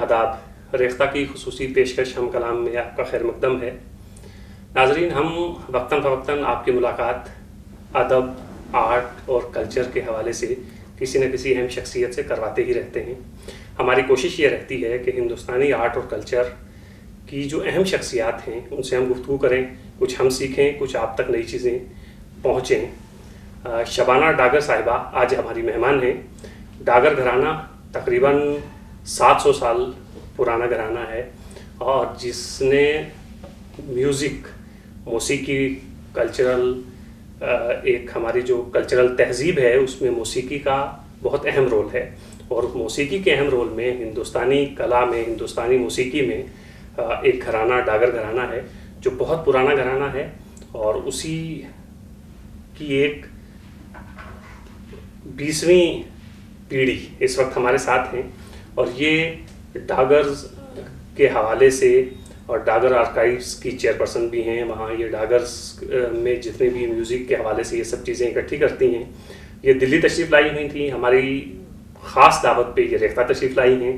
आदाब, रेख्ता की खुसूसी पेशकश हम कलाम में आपका खैर मकदम है। नाजरीन, हम वक्तन फ़वक्तन आपकी मुलाकात अदब, आर्ट और कल्चर के हवाले से किसी न किसी अहम शख्सियत से करवाते ही रहते हैं। हमारी कोशिश ये रहती है कि हिंदुस्तानी आर्ट और कल्चर की जो अहम शख्सियात हैं उनसे हम गुफ्तगू करें, कुछ हम सीखें, कुछ आप तक नई चीज़ें पहुँचें। शबाना डागर साहिबा आज हमारी मेहमान हैं। डागर घराना तकरीबन 700 साल पुराना घराना है और जिसने म्यूज़िक, मौसीकी, कल्चरल, एक हमारी जो कल्चरल तहज़ीब है उसमें मौसीकी का बहुत अहम रोल है। और मौसीकी के अहम रोल में हिंदुस्तानी कला में, हिंदुस्तानी मौसीकी में एक घराना डागर घराना है जो बहुत पुराना घराना है और उसी की एक 20वीं पीढ़ी इस वक्त हमारे साथ हैं। और ये डागर्स के हवाले से और डागर आर्काइव्स की चेयरपर्सन भी हैं। वहाँ ये डागर्स में जितने भी म्यूज़िक के हवाले से ये सब चीज़ें इकट्ठी करती हैं। ये दिल्ली तशरीफ़ लाई हुई थी, हमारी ख़ास दावत पे ये रेख्ता तशरीफ़ लाई हैं।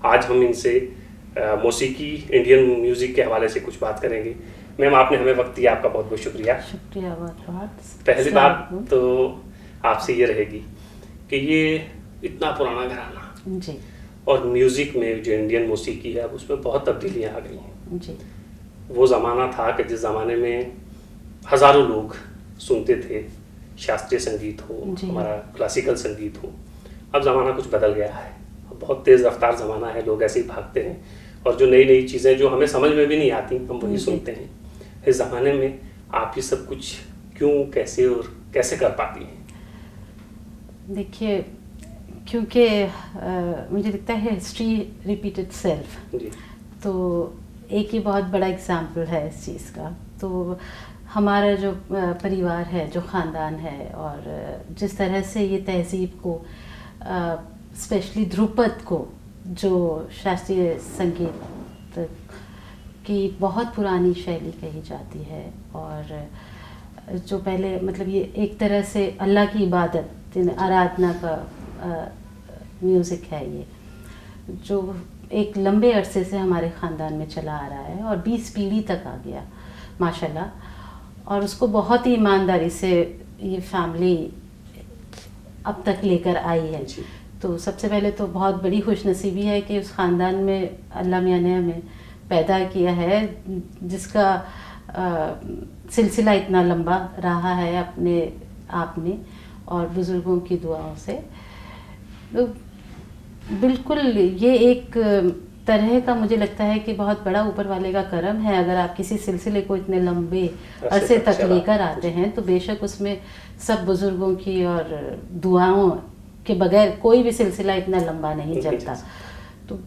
आज हम इनसे मौसीकी, इंडियन म्यूज़िक के हवाले से कुछ बात करेंगे। मैम, आपने हमें वक्त दिया, आपका बहुत बहुत शुक्रिया। शुक्रिया बहुत। पहली बात तो आपसे ये रहेगी कि ये इतना पुराना घराना जी, और म्यूज़िक में जो इंडियन मौसीकी है अब उसमें बहुत तब्दीलियाँ आ गई हैं जी। वो ज़माना था कि जिस ज़माने में हज़ारों लोग सुनते थे, शास्त्रीय संगीत हो, हमारा क्लासिकल संगीत हो। अब ज़माना कुछ बदल गया है, बहुत तेज़ रफ्तार ज़माना है, लोग ऐसे ही भागते हैं और जो नई नई चीज़ें जो हमें समझ में भी नहीं आती हम वही सुनते हैं। इस ज़माने में आप ये सब कुछ क्यों, कैसे और कैसे कर पाती हैं? देखिए, क्योंकि मुझे लगता है हिस्ट्री रिपीट इटसेल्फ, तो एक ही बहुत बड़ा एग्जाम्पल है इस चीज़ का। तो हमारा जो परिवार है, जो ख़ानदान है, और जिस तरह से ये तहज़ीब को, स्पेशली ध्रुपद को, जो शास्त्रीय संगीत की बहुत पुरानी शैली कही जाती है, और जो पहले मतलब ये एक तरह से अल्लाह की इबादत, आराधना का म्यूज़िक है, ये जो एक लंबे अरसे से हमारे ख़ानदान में चला आ रहा है और 20 पीढ़ी तक आ गया माशाल्लाह। और उसको बहुत ही ईमानदारी से ये फैमिली अब तक लेकर आई है। तो सबसे पहले तो बहुत बड़ी खुशनसीबी है कि उस ख़ानदान में अल्लाह मियां ने हमें पैदा किया है जिसका सिलसिला इतना लंबा रहा है अपने आप में और बुज़ुर्गों की दुआओं से। तो बिल्कुल ये एक तरह का मुझे लगता है कि बहुत बड़ा ऊपर वाले का करम है। अगर आप किसी सिलसिले को इतने लंबे अरसे तक लेकर आते हैं तो बेशक उसमें सब बुज़ुर्गों की और दुआओं के बगैर कोई भी सिलसिला इतना लंबा नहीं चलता। तो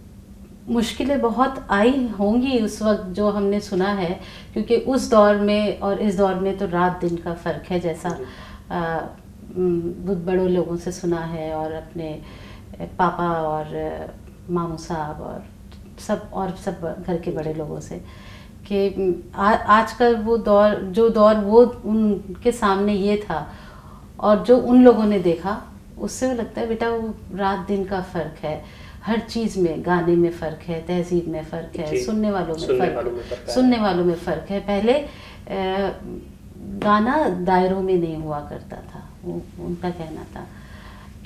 मुश्किलें बहुत आई होंगी उस वक्त जो हमने सुना है, क्योंकि उस दौर में और इस दौर में तो रात दिन का फ़र्क है, जैसा बहुत बड़ों लोगों से सुना है और अपने पापा और मामू साहब और सब घर के बड़े लोगों से, कि आज का वो दौर, जो दौर वो उनके सामने ये था और जो उन लोगों ने देखा, उससे वो लगता है बेटा वो रात दिन का फ़र्क है। हर चीज़ में, गाने में फ़र्क है, तहज़ीब में फ़र्क है, सुनने वालों में फ़र्क है। पहले गाना दायरों में नहीं हुआ करता था, वो उनका कहना था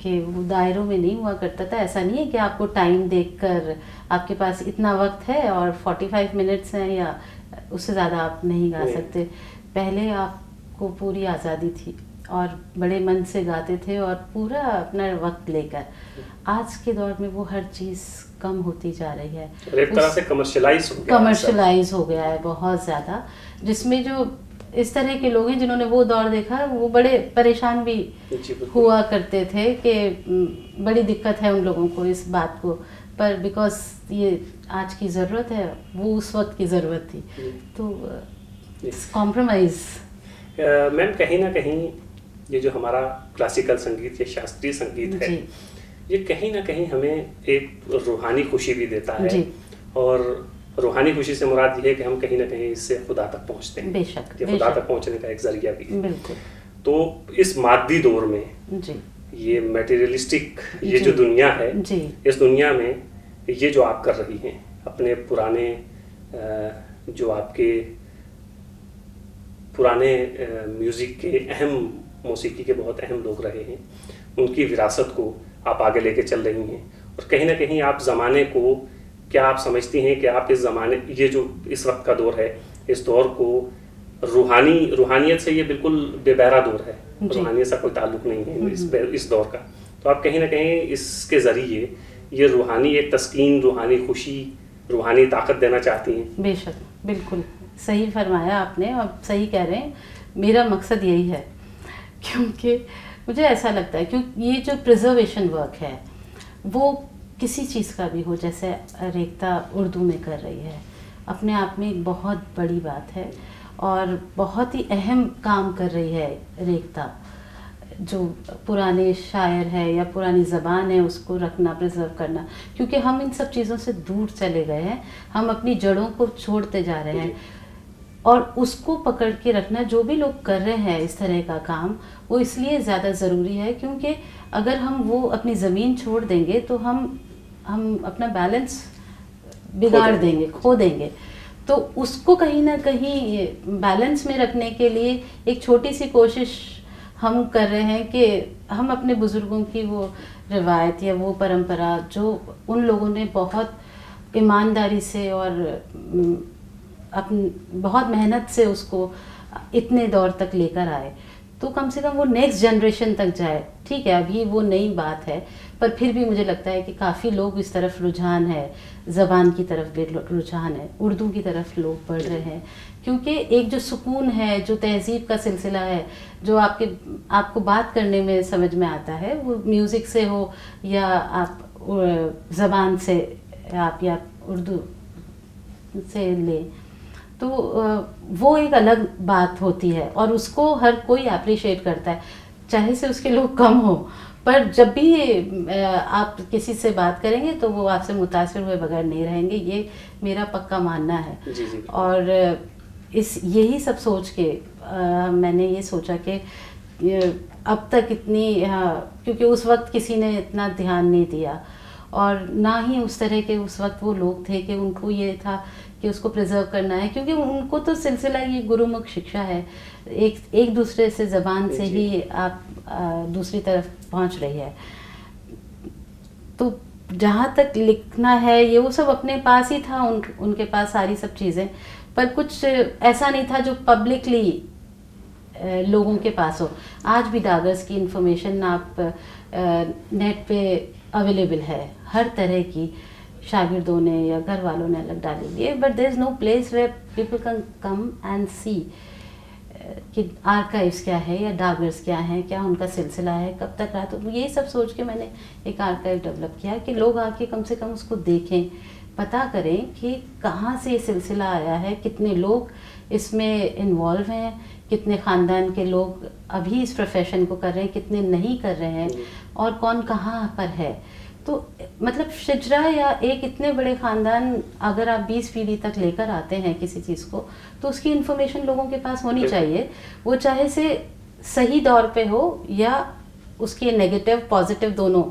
कि वो दायरों में नहीं हुआ करता था। ऐसा नहीं है कि आपको टाइम देखकर आपके पास इतना वक्त है और 45 मिनट्स हैं या उससे ज़्यादा आप नहीं गा सकते। पहले आपको पूरी आज़ादी थी और बड़े मन से गाते थे और पूरा अपना वक्त लेकर। आज के दौर में वो हर चीज़ कम होती जा रही है, एक तरह से कमर्शलाइज हो गया है बहुत ज़्यादा, जिसमें जो इस तरह के लोग हैं जिन्होंने वो दौर देखा वो बड़े परेशान भी हुआ करते थे कि बड़ी दिक्कत है उन लोगों को इस बात को, पर बिकॉज ये आज की ज़रूरत है, वो उस वक्त की ज़रूरत थी, तो कॉम्प्रोमाइज़। मैम, कहीं ना कहीं ये जो हमारा क्लासिकल संगीत या शास्त्रीय संगीत है, ये कहीं ना कहीं हमें एक रूहानी खुशी भी देता है। और रूहानी खुशी से मुराद ये है कि हम कहीं ना कहीं इससे खुदा तक पहुंचते हैं। बेशक, ये खुदा तक पहुंचने का एक जरिया भी है। बिल्कुल। तो इस मादी दौर में ये मटेरियलिस्टिक ये जो दुनिया है, इस दुनिया में ये जो आप कर रही हैं अपने पुराने जो आपके पुराने म्यूज़िक के अहम मौसीकी के बहुत अहम लोग रहे हैं, उनकी विरासत को आप आगे लेके चल रही हैं। और कहीं ना कहीं आप ज़माने को, क्या आप समझती हैं कि आप इस ज़माने, ये जो इस वक्त का दौर है, इस दौर को रूहानियत से ये बिल्कुल बेबहरा दौर है, रूहानियत से कोई ताल्लुक नहीं है इस दौर का, तो आप कहीं ना कहीं इसके ज़रिए ये रूहानी एक तस्कीन, रूहानी खुशी, रूहानी ताकत देना चाहती हैं? बेशक, बिल्कुल सही फरमाया आपने और सही कह रहे हैं। मेरा मकसद यही है, क्योंकि मुझे ऐसा लगता है क्योंकि ये जो प्रिजर्वेशन वर्क है वो किसी चीज़ का भी हो, जैसे रेखता उर्दू में कर रही है, अपने आप में एक बहुत बड़ी बात है और बहुत ही अहम काम कर रही है रेखता। जो पुराने शायर है या पुरानी ज़बान है उसको रखना, प्रिजर्व करना, क्योंकि हम इन सब चीज़ों से दूर चले गए हैं, हम अपनी जड़ों को छोड़ते जा रहे हैं। और उसको पकड़ के रखना, जो भी लोग कर रहे हैं इस तरह का काम, वो इसलिए ज़्यादा ज़रूरी है क्योंकि अगर हम वो अपनी ज़मीन छोड़ देंगे तो हम अपना बैलेंस बिगाड़ देंगे, खो देंगे। तो उसको कहीं ना कहीं बैलेंस में रखने के लिए एक छोटी सी कोशिश हम कर रहे हैं कि हम अपने बुज़ुर्गों की वो रिवायत या वो परंपरा जो उन लोगों ने बहुत ईमानदारी से और बहुत मेहनत से उसको इतने दौर तक लेकर आए, तो कम से कम वो नेक्स्ट जनरेशन तक जाए। ठीक है, अभी वो नई बात है, पर फिर भी मुझे लगता है कि काफ़ी लोग इस तरफ रुझान है, ज़बान की तरफ भी रुझान है, उर्दू की तरफ लोग बढ़ रहे हैं, क्योंकि एक जो सुकून है, जो तहज़ीब का सिलसिला है, जो आपको बात करने में समझ में आता है, वो म्यूज़िक से हो या आप ज़बान से आप या उर्दू से लें, तो वो एक अलग बात होती है और उसको हर कोई अप्रिशिएट करता है, चाहे से उसके लोग कम हो। पर जब भी आप किसी से बात करेंगे तो वो आपसे मुतासिर हुए बगैर नहीं रहेंगे, ये मेरा पक्का मानना है। जी। और यही सब सोच के मैंने ये सोचा कि अब तक इतनी, क्योंकि उस वक्त किसी ने इतना ध्यान नहीं दिया और ना ही उस तरह के उस वक्त वो लोग थे कि उनको ये था कि उसको प्रिजर्व करना है, क्योंकि उनको तो सिलसिला ये गुरुमुख शिक्षा है, एक दूसरे से ज़बान से ही आप दूसरी तरफ पहुंच रही है। तो जहाँ तक लिखना है ये वो सब अपने पास ही था, उनके पास सारी सब चीज़ें, पर कुछ ऐसा नहीं था जो पब्लिकली लोगों के पास हो। आज भी डागर्स की इंफॉर्मेशन आप नेट पे अवेलेबल है, हर तरह की, शागिर्दों ने या घर वालों ने अलग डाली हुई है, but there is no place where people can come and see कि आर्काइव्स क्या है या डागर्स क्या है, क्या उनका सिलसिला है, कब तक रहा। तो यही सब सोच के मैंने एक आर्काइव डेवलप किया कि लोग आके कम से कम उसको देखें, पता करें कि कहाँ से ये सिलसिला आया है, कितने लोग इसमें इन्वॉल्व हैं, कितने ख़ानदान के लोग अभी इस प्रोफेशन को कर रहे हैं, कितने नहीं कर रहे हैं और कौन कहाँ पर है। तो मतलब शिजरा या एक इतने बड़े ख़ानदान अगर आप 20 पीढ़ी तक लेकर आते हैं किसी चीज़ को, तो उसकी इन्फॉर्मेशन लोगों के पास होनी चाहिए, वो चाहे से सही दौर पे हो या उसके नेगेटिव पॉजिटिव दोनों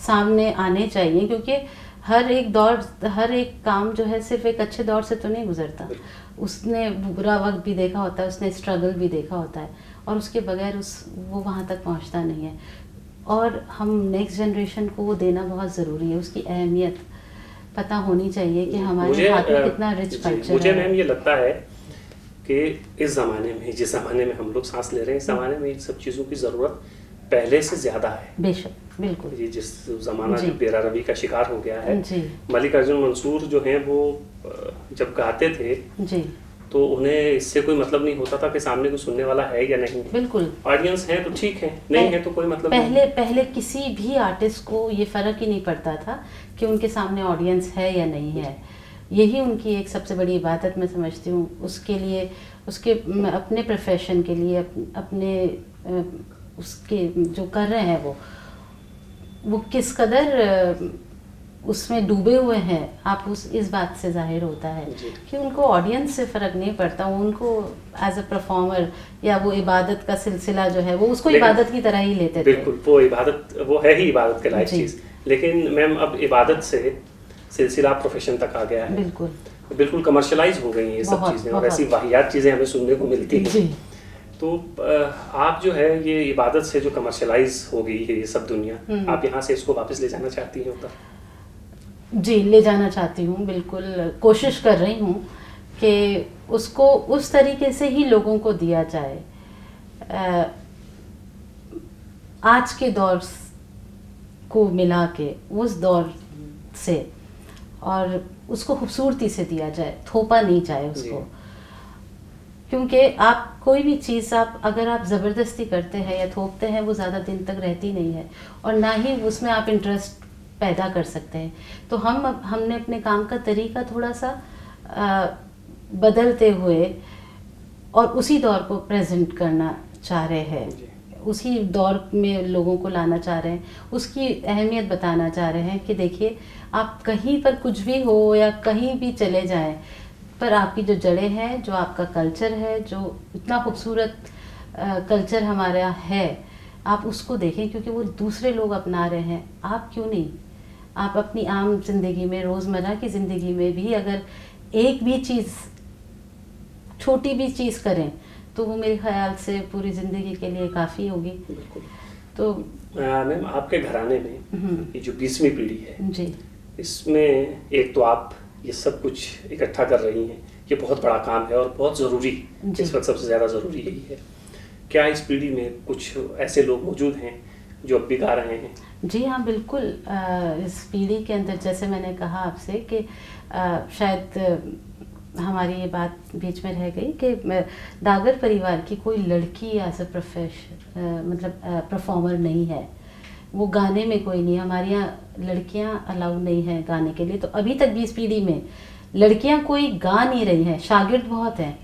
सामने आने चाहिए, क्योंकि हर एक दौर, हर एक काम जो है सिर्फ एक अच्छे दौर से तो नहीं गुजरता, उसने बुरा वक्त भी देखा होता है, उसने स्ट्रगल भी देखा होता है, और उसके बगैर वो वहाँ तक पहुँचता नहीं है। और हम नेक्स्ट जनरेशन को वो देना बहुत ज़रूरी है, उसकी अहमियत पता होनी चाहिए कि हमारे हाथ में कितना रिच कल्चर है। मुझे मैम ये लगता है कि इस ज़माने में, जिस ज़माने में हम लोग सांस ले रहे हैं, इस ज़माने में इन सब चीज़ों की ज़रूरत पहले से ज़्यादा है। बेशक, बिल्कुल। ये जिस ज़माना जो बेरा रवि का शिकार हो गया है, जी। मलिक अर्जुन मंसूर जो हैं वो जब गाते थे जी, तो उन्हें इससे कोई मतलब नहीं होता था कि सामने कोई सुनने वाला है या नहीं। बिल्कुल। ऑडियंस है तो ठीक है, नहीं है तो कोई मतलब नहीं। पहले किसी भी आर्टिस्ट को ये फ़र्क ही नहीं पड़ता था कि उनके सामने ऑडियंस है या नहीं है। यही उनकी एक सबसे बड़ी इबादत मैं समझती हूँ। उसके लिए, उसके अपने प्रोफेशन के लिए, अपने उसके जो कर रहे हैं वो किस कदर उसमें डूबे हुए हैं, आप इस बात से जाहिर होता है कि उनको ऑडियंस से फ़र्क नहीं पड़ता, उनको एज अ परफॉर्मर या वो इबादत का सिलसिला जो है वो उसको इबादत की तरह ही लेते थे। बिल्कुल, वो इबादत, वो है ही इबादत के लायक चीज़। लेकिन मैम अब इबादत से सिलसिला प्रोफेशन तक आ गया है, बिल्कुल बिल्कुल कमर्शलाइज हो गई हैं ये सब बहुत, चीज़ें, और बहुत। ऐसी वाहियात चीज़ें हमें सुनने को मिलती हैं। जी तो आप जो है ये इबादत से जो कमर्शलाइज हो गई है ये सब दुनिया, आप यहाँ से इसको वापस ले जाना चाहती हैं ऊपर? जी, ले जाना चाहती हूँ, बिल्कुल कोशिश कर रही हूँ कि उसको उस तरीके से ही लोगों को दिया जाए। आज के दौर को मिला के उस दौर से, और उसको खूबसूरती से दिया जाए, थोपा नहीं जाए उसको। क्योंकि आप कोई भी चीज़ अगर आप ज़बरदस्ती करते हैं या थोपते हैं, वो ज़्यादा दिन तक रहती नहीं है, और ना ही उसमें आप इंटरेस्ट पैदा कर सकते हैं। तो हमने अपने काम का तरीका थोड़ा सा बदलते हुए और उसी दौर को प्रेजेंट करना चाह रहे हैं, उसी दौर में लोगों को लाना चाह रहे हैं, उसकी अहमियत बताना चाह रहे हैं कि देखिए, आप कहीं पर कुछ भी हो या कहीं भी चले जाएं, पर आपकी जो जड़ें हैं, जो आपका कल्चर है, जो इतना खूबसूरत कल्चर हमारा है, आप उसको देखें, क्योंकि वो दूसरे लोग अपना रहे हैं, आप क्यों नहीं? आप अपनी आम जिंदगी में, रोज़मर्रा की ज़िंदगी में भी अगर एक भी चीज़, छोटी भी चीज़ करें, तो वो मेरे ख्याल से पूरी ज़िंदगी के लिए काफ़ी होगी। तो मैम, आपके घराने में ये जो 20वीं पीढ़ी है जी, इसमें एक तो आप ये सब कुछ इकट्ठा कर रही हैं, ये बहुत बड़ा काम है और बहुत ज़रूरी, इस वक्त सबसे ज़्यादा ज़रूरी यही है। क्या इस पीढ़ी में कुछ ऐसे लोग मौजूद हैं जो अब भी गा रहे हैं? जी हाँ, बिल्कुल। इस पीढ़ी के अंदर, जैसे मैंने कहा आपसे कि शायद हमारी ये बात बीच में रह गई कि डागर परिवार की कोई लड़की एज अ मतलब परफॉर्मर नहीं है, वो गाने में कोई नहीं। हमारे यहाँ लड़कियाँ अलाउ नहीं है गाने के लिए, तो अभी तक भी इस पीढ़ी में लड़कियाँ कोई गा नहीं रही हैं। शागिर्द बहुत हैं,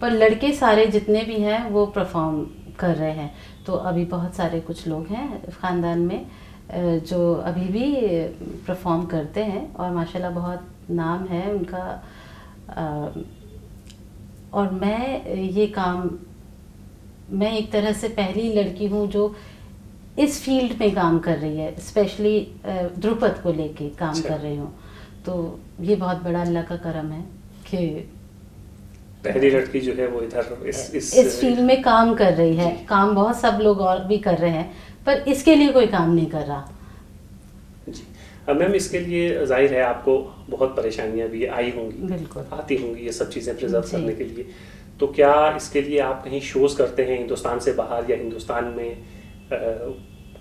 पर लड़के सारे जितने भी हैं वो परफॉर्म कर रहे हैं। तो अभी बहुत सारे कुछ लोग हैं ख़ानदान में जो अभी भी परफॉर्म करते हैं, और माशाल्लाह बहुत नाम है उनका। और मैं एक तरह से पहली लड़की हूँ जो इस फील्ड में काम कर रही है, स्पेशली ध्रुपद को लेके काम कर रही हूँ। तो ये बहुत बड़ा अल्लाह का करम है कि पहली लड़की जो है वो इधर इस फील्ड में काम कर रही है। काम बहुत सब लोग और भी कर रहे हैं, पर इसके लिए कोई काम नहीं कर रहा। जी, अब मैम इसके लिए जाहिर है आपको बहुत परेशानियां भी आई होंगी, बिल्कुल आती होंगी ये सब चीज़ें प्रिजर्व करने के लिए। तो क्या इसके लिए आप कहीं शोज़ करते हैं हिंदुस्तान से बाहर, या हिंदुस्तान में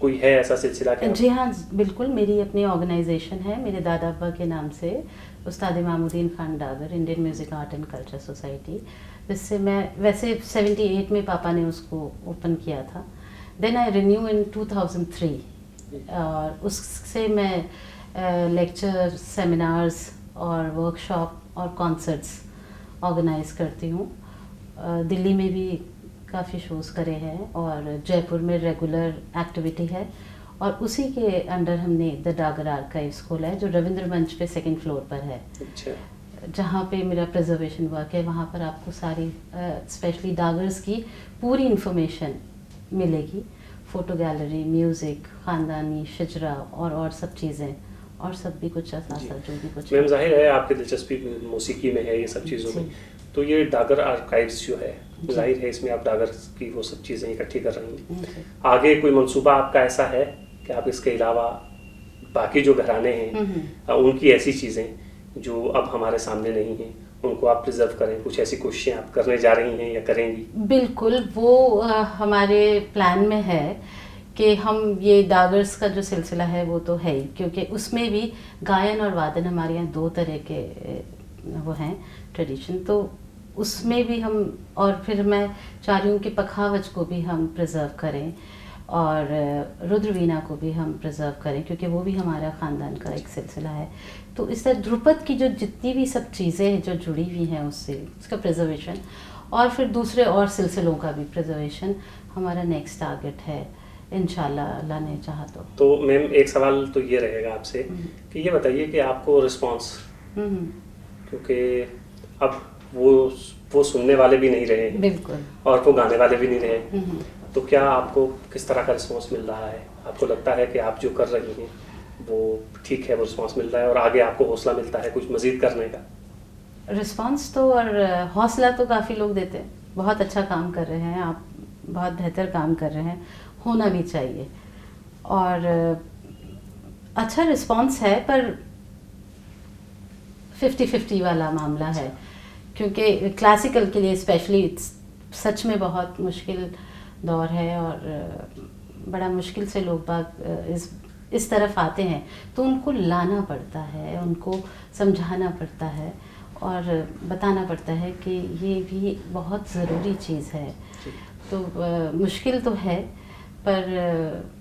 कोई है ऐसा सिलसिला? क्या? जी हाँ, बिल्कुल। मेरी अपनी ऑर्गेनाइजेशन है मेरे दादा अब्बा के नाम से, उस्ताद Imamuddin Khan Dagar Indian music art and culture society, जिससे मैं वैसे 78 में पापा ने उसको ओपन किया था। देन आई रिन्यू इन 2003, और उससे मैं लेक्चर, सेमिनार्स और वर्कशॉप और कॉन्सर्ट्स ऑर्गेनाइज करती हूँ। दिल्ली में भी काफ़ी शोज़ करे हैं, और जयपुर में रेगुलर एक्टिविटी है। और उसी के अंडर हमने द डागर आर्काइव्स खोला है, जो रविंद्र मंच पे 2nd फ्लोर पर है। अच्छा। जहाँ पे मेरा प्रिजर्वेशन वर्क है, वहाँ पर आपको सारी स्पेशली डागर्स की पूरी इंफॉर्मेशन मिलेगी। फ़ोटो गैलरी, म्यूज़िक, ख़ानदानी शजरा और सब चीज़ें, और सब भी कुछ साथ जो भी कुछ। मैम, जाहिर है आपकी दिलचस्पी मौसीकी में है, ये सब चीज़ों में। तो ये डागर आर्काइव्स जो है, जाहिर है इसमें आप डागर की वो सब चीज़ें इकट्ठी कर रही हैं। आगे कोई मंसूबा आपका ऐसा है कि आप इसके अलावा बाकी जो घराने हैं उनकी ऐसी चीज़ें जो अब हमारे सामने नहीं हैं, उनको आप प्रिजर्व करें, कुछ ऐसी कोशिशें आप करने जा रही हैं या करेंगी? बिल्कुल, वो हमारे प्लान में है कि हम ये डागर्स का जो सिलसिला है वो तो है ही, क्योंकि उसमें भी गायन और वादन हमारे यहाँ 2 तरह के वो हैं ट्रेडिशन, तो उसमें भी हम, और फिर मैं चाह रही हूँ कि पखावज को भी हम प्रिजर्व करें, और रुद्रवीणा को भी हम प्रिजर्व करें, क्योंकि वो भी हमारा ख़ानदान का एक सिलसिला है। तो इस तरह ध्रुपद की जो जितनी भी सब चीज़ें जो जुड़ी हुई हैं उससे, उसका प्रिजर्वेशन, और फिर दूसरे और सिलसिलों का भी प्रिजर्वेशन हमारा नेक्स्ट टारगेट है, इंशाल्लाह अल्लाह ने चाहा तो। मैम, एक सवाल तो ये रहेगा आपसे कि ये बताइए कि आपको रिस्पॉन्स, क्योंकि अब वो सुनने वाले भी नहीं रहे, बिल्कुल, और वो गाने वाले भी नहीं रहे, तो क्या आपको किस तरह का रिस्पॉन्स मिल रहा है? आपको लगता है कि आप जो कर रही हैं वो ठीक है, वो रिस्पॉन्स मिल रहा है और आगे आपको हौसला मिलता है कुछ मज़ीद करने का? रिस्पॉन्स तो और हौसला तो काफ़ी लोग देते हैं, बहुत अच्छा काम कर रहे हैं आप, बहुत बेहतर काम कर रहे हैं, होना भी चाहिए। और अच्छा रिस्पॉन्स है, पर 50-50 वाला मामला है, क्योंकि क्लासिकल के लिए स्पेशली सच में बहुत मुश्किल दौर है और बड़ा मुश्किल से लोग बाग इस तरफ आते हैं, तो उनको लाना पड़ता है, उनको समझाना पड़ता है और बताना पड़ता है कि ये भी बहुत ज़रूरी चीज़ है। तो मुश्किल तो है, पर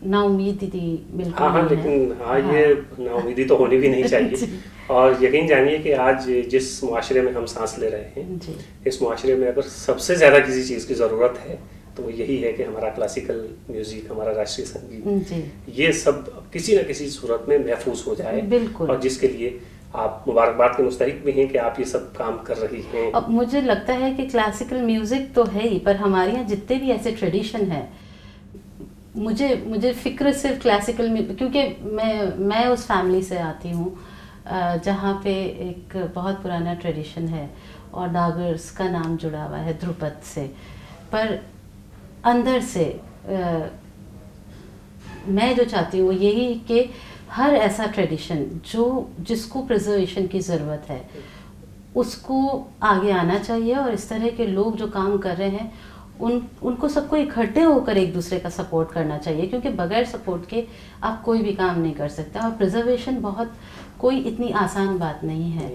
नाउमीदी बिल्कुल हाँ, नहीं लेकिन है। ये नाउमीदी तो होनी भी नहीं चाहिए। और यकीन जानिए कि आज जिस मुआशरे में हम सांस ले रहे हैं, जी। इस मुआशरे में अगर सबसे ज़्यादा किसी चीज़ की ज़रूरत है तो वो यही है कि हमारा क्लासिकल म्यूज़िक, हमारा राष्ट्रीय संगीत, जी। ये सब किसी न किसी सूरत में महफूज हो जाए। बिल्कुल। और जिसके लिए आप मुबारकबाद के मुस्तहिक भी हैं कि आप ये सब काम कर रही हैं। अब मुझे लगता है कि क्लासिकल म्यूज़िक तो है ही, पर हमारे यहाँ जितने भी ऐसे ट्रेडिशन है, मुझे फ़िक्र सिर्फ क्लासिकल में, क्योंकि मैं उस फैमिली से आती हूँ जहाँ पे एक बहुत पुराना ट्रेडिशन है और डागर्स का नाम जुड़ा हुआ है ध्रुपद से, पर अंदर से मैं जो चाहती हूँ यही कि हर ऐसा ट्रेडिशन जिसको प्रिजर्वेशन की ज़रूरत है उसको आगे आना चाहिए, और इस तरह के लोग जो काम कर रहे हैं उनको सबको इकट्ठे होकर एक दूसरे का सपोर्ट करना चाहिए, क्योंकि बगैर सपोर्ट के आप कोई भी काम नहीं कर सकते। और प्रिजर्वेशन बहुत कोई इतनी आसान बात नहीं है,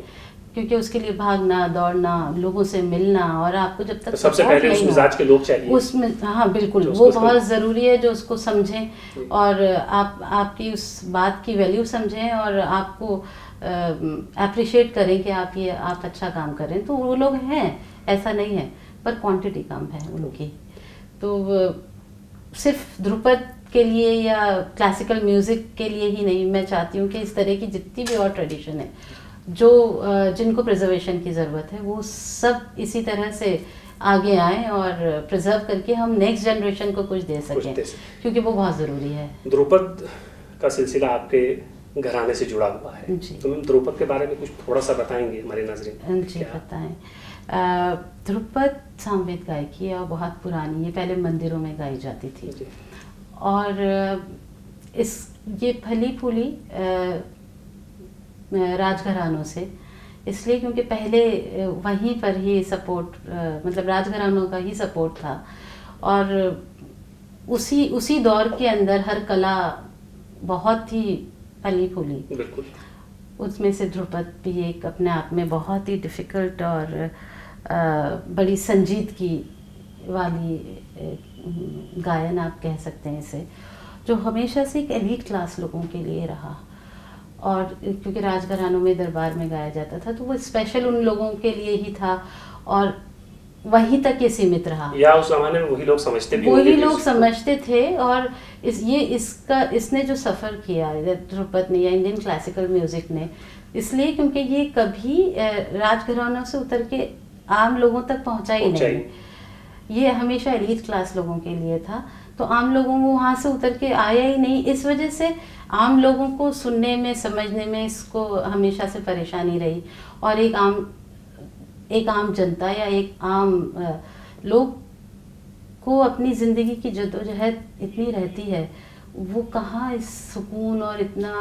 क्योंकि उसके लिए भागना दौड़ना, लोगों से मिलना, और आपको जब तक तो सबसे पहले उस मिजाज के लोग चाहिए उसमें। हाँ बिल्कुल, वो बहुत ज़रूरी है जो उसको समझें और आपकी उस बात की वैल्यू समझें और आपको अप्रिशिएट करें कि आप अच्छा काम करें। तो वो लोग हैं, ऐसा नहीं है, पर क्वांटिटी कम है उनकी। तो सिर्फ ध्रुपद के लिए या क्लासिकल म्यूज़िक के लिए ही नहीं, मैं चाहती हूँ कि इस तरह की जितनी भी और ट्रेडिशन है जिनको प्रिजर्वेशन की ज़रूरत है, वो सब इसी तरह से आगे आएँ और प्रिजर्व करके हम नेक्स्ट जनरेशन को कुछ दे सकें, क्योंकि वो बहुत ज़रूरी है। ध्रुपद का सिलसिला आपके घराने से जुड़ा हुआ है, तो मैम ध्रुपद के बारे में कुछ थोड़ा सा बताएंगे हमारे नाज़रीन? जी बताएं। ध्रुपद सामवेद गायकी है और बहुत पुरानी है, पहले मंदिरों में गाई जाती थी। और ये फली फूली राजघरानों से, इसलिए क्योंकि पहले वहीं पर ही सपोर्ट, मतलब राजघरानों का ही सपोर्ट था, और उसी दौर के अंदर हर कला बहुत ही फली फूली। बिल्कुल। उसमें से ध्रुपद भी एक अपने आप में बहुत ही डिफ़िकल्ट और बड़ी संजीदगी वाली गायन आप कह सकते हैं इसे, जो हमेशा से एक एलीट क्लास लोगों के लिए रहा। और क्योंकि राजघरानों में दरबार में गाया जाता था, तो वो स्पेशल उन लोगों के लिए ही था और वहीं तक ये सीमित रहा, या उस ज़माने में वही लोग समझते भी, वही लोग समझते थे। और इसने जो सफ़र किया ध्रुपद ने या इंडियन क्लासिकल म्यूज़िक ने, इसलिए क्योंकि ये कभी राजघरानों से उतर के आम लोगों तक पहुंचा ही नहीं, ये हमेशा एलीट क्लास लोगों के लिए था। तो आम लोगों को वहाँ से उतर के आया ही नहीं, इस वजह से आम लोगों को सुनने में, समझने में इसको हमेशा से परेशानी रही। और एक आम जनता या एक आम लोग को अपनी ज़िंदगी की जद्दोजहद इतनी रहती है, वो कहाँ इस सुकून और इतना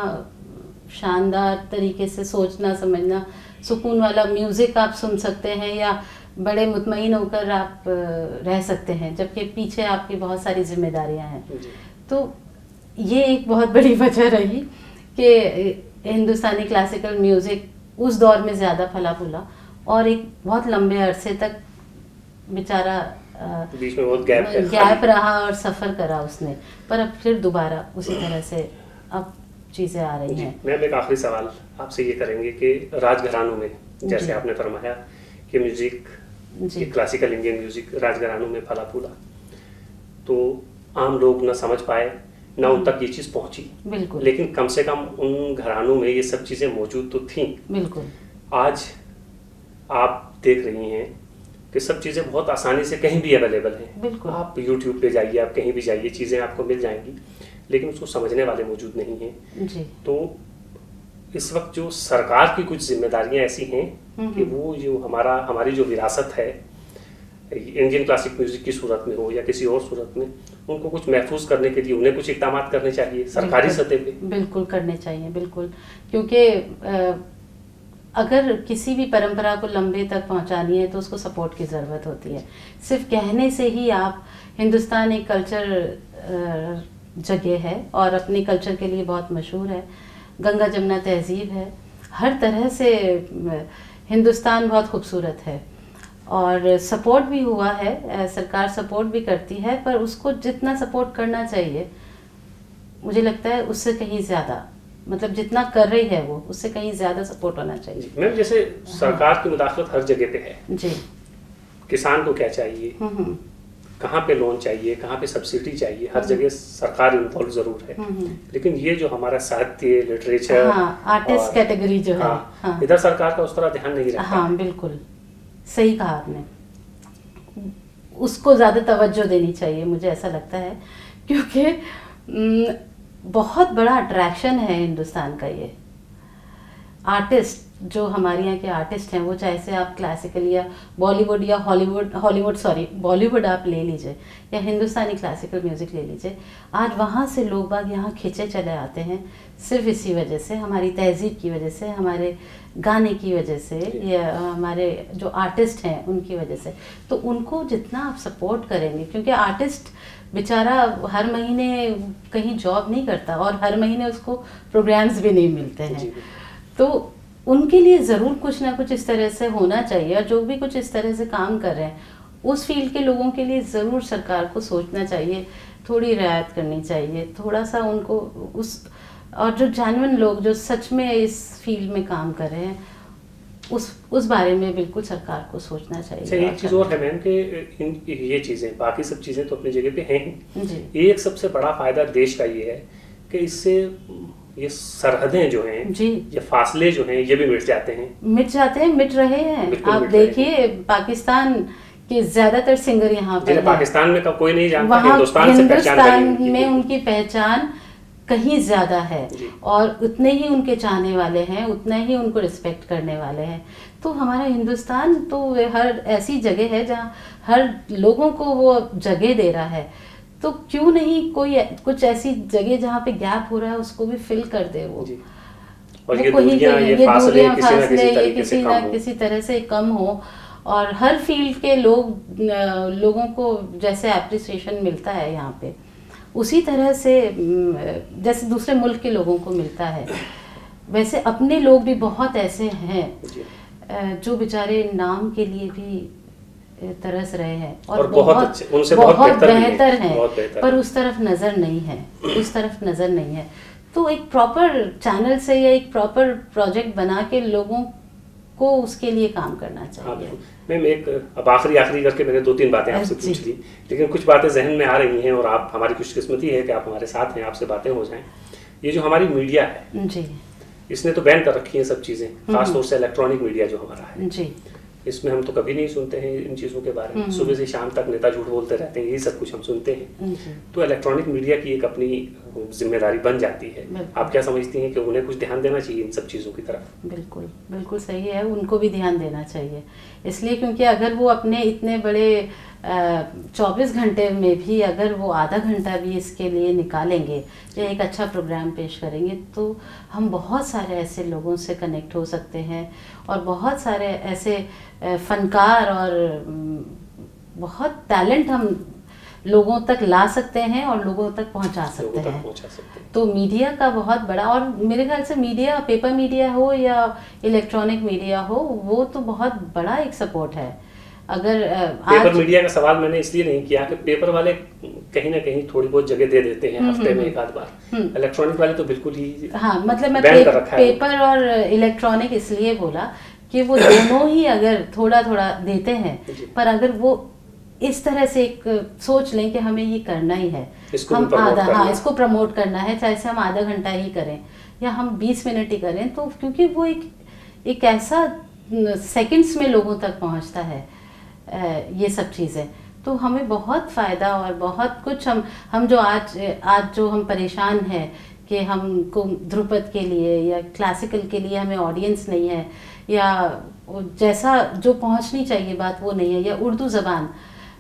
शानदार तरीके से सोचना समझना, सुकून वाला म्यूज़िक आप सुन सकते हैं या बड़े मुतमईन होकर आप रह सकते हैं, जबकि पीछे आपकी बहुत सारी जिम्मेदारियां हैं। तो ये एक बहुत बड़ी वजह रही कि हिंदुस्तानी क्लासिकल म्यूज़िक उस दौर में ज़्यादा फला फूला, और एक बहुत लंबे अरसे तक बेचारा बीच में बहुत गैप रहा और सफ़र करा उसने, पर अब फिर दोबारा उसी तरह से अब चीज़ें आ रही हैं। मैम एक आखिरी सवाल आपसे ये करेंगे कि राजघरानों में, जैसे आपने फरमाया कि म्यूज़िक, क्लासिकल इंडियन म्यूज़िक राजघरानों में फला फूला, तो आम लोग न समझ पाए, न उन तक ये चीज़ पहुंची, बिल्कुल, लेकिन कम से कम उन घरानों में ये सब चीज़ें मौजूद तो थीं। बिल्कुल। आज आप देख रही हैं कि सब चीज़ें बहुत आसानी से कहीं भी अवेलेबल हैं। बिल्कुल। आप YouTube पे जाइए, आप कहीं भी जाइए, चीज़ें आपको मिल जाएंगी। लेकिन उसको समझने वाले मौजूद नहीं हैं। जी। तो इस वक्त जो सरकार की कुछ जिम्मेदारियां ऐसी हैं कि वो जो हमारी जो विरासत है इंडियन क्लासिक म्यूजिक की सूरत में हो या किसी और सूरत में, उनको कुछ महफूज करने के लिए उन्हें कुछ इकदाम करने चाहिए सरकारी सतह पे। बिल्कुल करने चाहिए, बिल्कुल, क्योंकि अगर किसी भी परंपरा को लंबे तक पहुंचानी है तो उसको सपोर्ट की ज़रूरत होती है। सिर्फ कहने से ही आप, हिंदुस्तान एक कल्चर जगह है और अपने कल्चर के लिए बहुत मशहूर है, गंगा जमुना तहजीब है, हर तरह से हिंदुस्तान बहुत खूबसूरत है और सपोर्ट भी हुआ है, सरकार सपोर्ट भी करती है, पर उसको जितना सपोर्ट करना चाहिए मुझे लगता है उससे कहीं ज़्यादा, मतलब जितना कर रही है वो उससे कहीं ज़्यादा सपोर्ट होना चाहिए। मैम जैसे सरकार की मुदाखलत हर जगह पे है जी। किसान को क्या चाहिए, कहाँ पे लोन चाहिए, कहाँ पे सब्सिडी चाहिए, हर जगह सरकार इन्वॉल्व जरूर है, लेकिन ये जो हमारा साहित्य, लिटरेचर, आर्टिस्ट कैटेगरी जो है, इधर सरकार का उस तरह ध्यान नहीं रखता। हाँ बिल्कुल सही कहा आपने, उसको ज़्यादा तवज्जो देनी चाहिए, मुझे ऐसा लगता है, क्योंकि बहुत बड़ा अट्रैक्शन है हिंदुस्तान का ये। आर्टिस्ट जो हमारे यहाँ के आर्टिस्ट हैं, वो चाहे से आप क्लासिकल या बॉलीवुड या बॉलीवुड आप ले लीजिए या हिंदुस्तानी क्लासिकल म्यूज़िक ले लीजिए, आज वहाँ से लोग बाग यहाँ खींचे चले आते हैं सिर्फ इसी वजह से, हमारी तहजीब की वजह से, हमारे गाने की वजह से, या हमारे जो आर्टिस्ट हैं उनकी वजह से। तो उनको जितना आप सपोर्ट करेंगे, क्योंकि आर्टिस्ट बेचारा हर महीने कहीं जॉब नहीं करता और हर महीने उसको प्रोग्राम्स भी नहीं मिलते हैं, तो उनके लिए ज़रूर कुछ ना कुछ इस तरह से होना चाहिए। और जो भी कुछ इस तरह से काम कर रहे हैं उस फील्ड के लोगों के लिए ज़रूर सरकार को सोचना चाहिए, थोड़ी रियायत करनी चाहिए, थोड़ा सा उनको उस, और जो जेन्युइन लोग जो सच में इस फील्ड में काम कर रहे हैं उस बारे में बिल्कुल सरकार को सोचना चाहिए। एक चीज़ और है मैम कि ये चीज़ें, बाकी सब चीज़ें तो अपनी जगह पे हैं, एक सबसे बड़ा फायदा देश का ये है कि इससे ये सरहदें जो हैं जी, ये फासले जो हैं ये भी मिट जाते हैं, मिट रहे हैं। आप देखिए पाकिस्तान के ज्यादातर सिंगर यहाँ पर, पाकिस्तान में कोई नहीं जानता, हिंदुस्तान में उनकी पहचान कहीं ज़्यादा है और उतने ही उनके चाहने वाले हैं, उतना ही उनको रिस्पेक्ट करने वाले हैं। तो हमारा हिंदुस्तान तो हर ऐसी जगह है जहाँ हर लोगों को वो जगह दे रहा है, तो क्यों नहीं कोई कुछ ऐसी जगह जहाँ पे गैप हो रहा है उसको भी फिल कर दे वो। और ये दूरियां फासले ये किसी ना किसी तरह से कम हो और हर फील्ड के लोगों को जैसे एप्रिसिएशन मिलता है यहाँ पे, उसी तरह से जैसे दूसरे मुल्क के लोगों को मिलता है, वैसे अपने लोग भी बहुत ऐसे हैं जो बेचारे नाम के लिए भी तरस रहे हैं और बहुत अच्छे, उनसे बहुत बेहतर हैं, पर उस तरफ नज़र नहीं है। तो एक प्रॉपर चैनल से या एक प्रॉपर प्रोजेक्ट बना के लोगों को उसके लिए काम करना चाहिए। मैम अब आखिरी करके मैंने 2-3 बातें आपसे पूछ ली, लेकिन कुछ बातें जहन में आ रही हैं और आप, हमारी खुशकिस्मती है कि आप हमारे साथ हैं, आपसे बातें हो जाएं। ये जो हमारी मीडिया है जी, इसने तो बैन कर रखी है सब चीज़ें, खासतौर से इलेक्ट्रॉनिक मीडिया जो हमारा है जी, इसमें हम तो कभी नहीं सुनते हैं इन चीज़ों के बारे में, सुबह से शाम तक नेता झूठ बोलते रहते हैं, यही सब कुछ हम सुनते हैं। तो इलेक्ट्रॉनिक मीडिया की एक अपनी जिम्मेदारी बन जाती है। आप क्या समझती हैं कि उन्हें कुछ ध्यान देना चाहिए इन सब चीज़ों की तरफ? बिल्कुल सही है, उनको भी ध्यान देना चाहिए, इसलिए क्योंकि अगर वो अपने इतने बड़े 24 घंटे में भी अगर वो आधा घंटा भी इसके लिए निकालेंगे या एक अच्छा प्रोग्राम पेश करेंगे, तो हम बहुत सारे ऐसे लोगों से कनेक्ट हो सकते हैं और बहुत सारे ऐसे फनकार और बहुत टैलेंट हम लोगों तक ला सकते हैं और लोगों तक पहुंचा सकते हैं। तो मीडिया का बहुत बड़ा, और मेरे ख्याल से मीडिया, पेपर मीडिया हो या इलेक्ट्रॉनिक मीडिया हो, वो तो बहुत बड़ा एक सपोर्ट है। अगर पेपर मीडिया का सवाल मैंने इसलिए नहीं किया कि पेपर वाले कहीं ना कहीं थोड़ी बहुत जगह दे देते हैं हफ्ते में एक आध बार, इलेक्ट्रॉनिक वाले तो बिल्कुल ही, हाँ मतलब मैं पेपर और इलेक्ट्रॉनिक इसलिए बोला कि वो दोनों ही अगर थोड़ा थोड़ा देते हैं, पर अगर वो इस तरह से एक सोच लें कि हमें ये करना ही है, हम इसको प्रमोट करना है, चाहे से हम आधा घंटा ही करें या हम 20 मिनट ही करें, तो क्योंकि वो एक ऐसा सेकंड्स में लोगों तक पहुंचता है ये सब चीज़ें, तो हमें बहुत फ़ायदा और बहुत कुछ हम जो आज जो हम परेशान हैं कि हमको ध्रुपद के लिए या क्लासिकल के लिए हमें ऑडियंस नहीं है, या जैसा जो पहुंचनी चाहिए बात वो नहीं है, या उर्दू ज़बान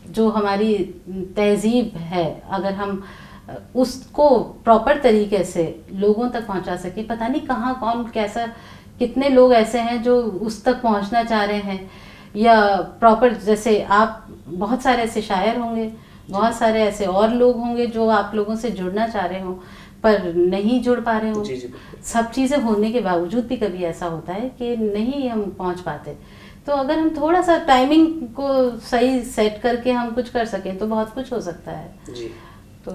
जो हमारी तहज़ीब है अगर हम उसको प्रॉपर तरीके से लोगों तक पहुंचा सके, पता नहीं कहाँ कौन कैसा कितने लोग ऐसे हैं जो उस तक पहुंचना चाह रहे हैं, या प्रॉपर जैसे आप बहुत सारे ऐसे शायर होंगे, बहुत सारे ऐसे और लोग होंगे जो आप लोगों से जुड़ना चाह रहे हो पर नहीं जुड़ पा रहे हो। सब चीज़ें होने के बावजूद भी कभी ऐसा होता है कि नहीं हम पहुंच पाते। तो अगर हम थोड़ा सा टाइमिंग को सही सेट करके हम कुछ कर सकें तो बहुत कुछ हो सकता है जी। तो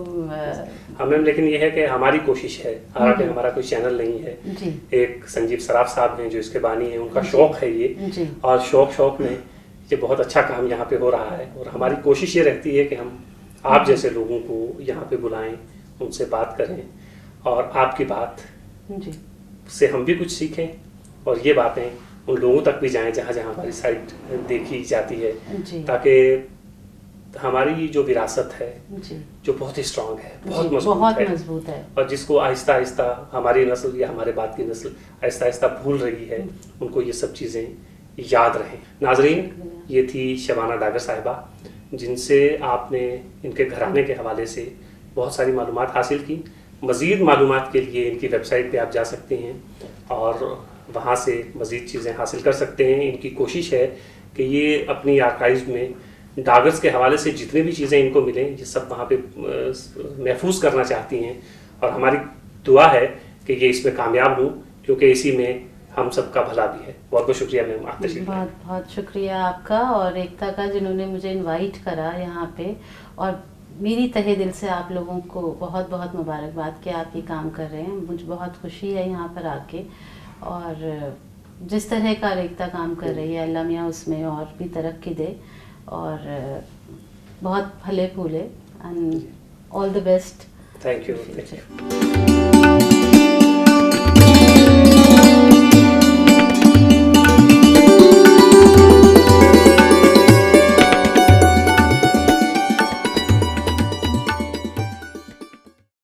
हमें लेकिन ये है कि हमारी कोशिश है, हालांकि हमारा कोई चैनल नहीं है जी। एक संजीव सराफ साहब हैं जो इसके बानी हैं, उनका शौक है ये जी। और शौक में ये बहुत अच्छा काम यहाँ पे हो रहा है, और हमारी कोशिश ये रहती है कि हम आप जैसे लोगों को यहाँ पे बुलाएं, उनसे बात करें और आपकी बात जी। से हम भी कुछ सीखें और ये बातें उन लोगों तक भी जाएं जहाँ जहाँ हमारी साइट देखी जाती है, ताकि हमारी जो विरासत है जो बहुत ही स्ट्रांग है, बहुत मजबूत है और जिसको आहिस्ता आहिस्ता हमारी नस्ल या हमारे बाद की नस्ल आहिस्ता आहिस्ता भूल रही है, उनको ये सब चीज़ें याद रहें। नाजरीन, ये थी शबाना डागर साहिबा जिनसे आपने इनके घराने के हवाले से बहुत सारी मालूमात हासिल की। मज़ीद मालूमात के लिए इनकी वेबसाइट पे आप जा सकते हैं और वहाँ से मज़ीद चीज़ें हासिल कर सकते हैं। इनकी कोशिश है कि ये अपनी आर्काइव में डागर्स के हवाले से जितनी भी चीज़ें इनको मिलें ये सब वहाँ पे महफूज करना चाहती हैं, और हमारी दुआ है कि ये इसमें कामयाब हों, क्योंकि इसी में हम सबका भला भी है। बहुत बहुत शुक्रिया मैम, आप तशरीफ लाए। बहुत बहुत शुक्रिया आपका और एकता का जिन्होंने मुझे इनवाइट करा यहाँ पे, और मेरी तहे दिल से आप लोगों को बहुत बहुत मुबारकबाद कि आप ये काम कर रहे हैं। मुझे बहुत खुशी है यहाँ पर आके, और जिस तरह का एकता काम कर रही है अल्लाह मियाँ उसमें और भी तरक्की दे और बहुत फले फूले, and all the best. Thank you.